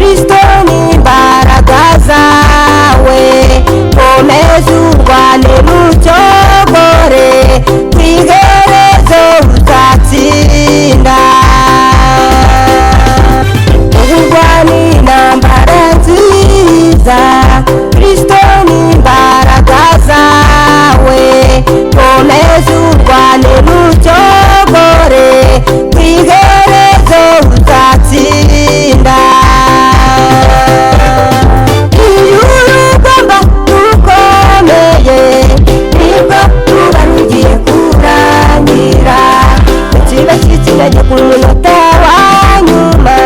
Kristo ni imbaraga zawe, komeza urwane n'ucogore, kwiherezo uzatsinda. Urwane intambara nziza, Kristo ni imbaraga zawe, komeza urwane n'ucogore, kwiherezo uzatsinda. Iyo urugamba rukomeye nibwo ruba rugiye kurangira, ikiba cy'ikirage ku munota wa nyuma,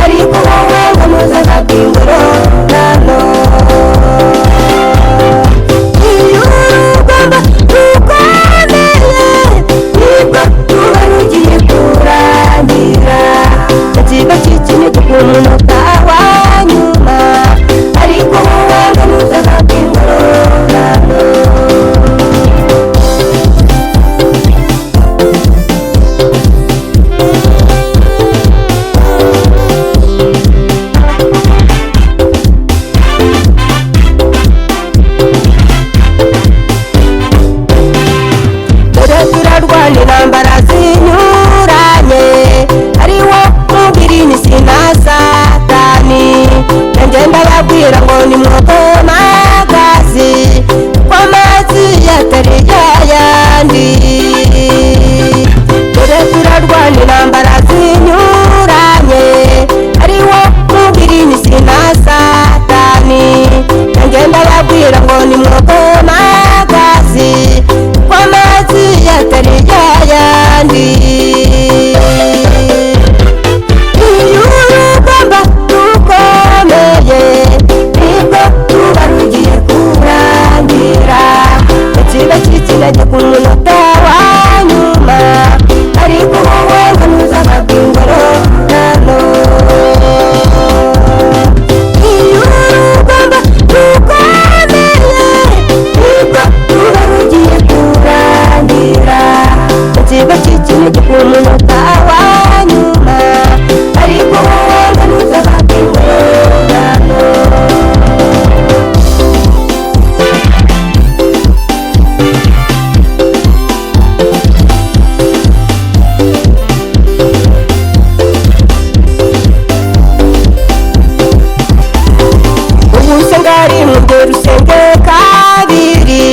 ariko wowe ngo ntuzagabwe ingororano. Iyo urugamba rukomeye nibwo ruba rugiye kurangira, ikiba cy'ikirage ku munota wa nyuma, ariko wowe ngo ntuzagabwe ingororano. Dore turarwana intambara zinyuranye, ari wo mubiri n'isi na Satani, ngenda babwira ngo nimwokomagazi, ko amazi yatari yayandi. Dore turarwana intambara zinyuranye, ari wo mubiri n'isi na Satani, ngenda babwira ngo nimwokomagazi, ko amazi yatari yayandi. Iyo urugamba rukomeye nibwo ruba rugiye kurangira, ikiba cy'ikirage ku munota wa nyuma, ariko wowe ngo ntuzagabwe ingororano. Iyo urugamba rukomeye nibwo ruba rugiye kurangira, ikiba cy'ikirage ku munota wa nyuma, ariko wowe ngo ntuzagabwe ingororano. Usenga rimwe rusenge kabiri,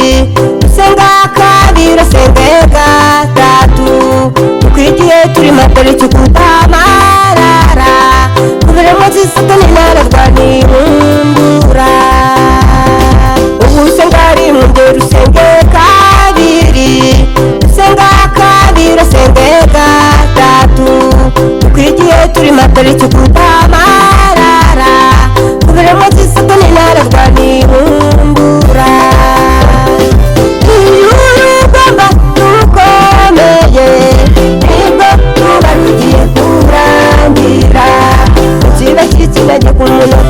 usenga kabiri usenge gatatu, uko igihe turi matariki kutamarara, kubera munsi Satani nararwanibumbura. Usenga rimwe rusenge kabiri, usenga kabiri usenge gatatu, uko igihe turi matariki kutamarara, kubera munsi Satani nararwanibumbura. Iyo urugamba rukomeye nibwo ruba rugiye kurangira, ikiba cy'ikirage ku munota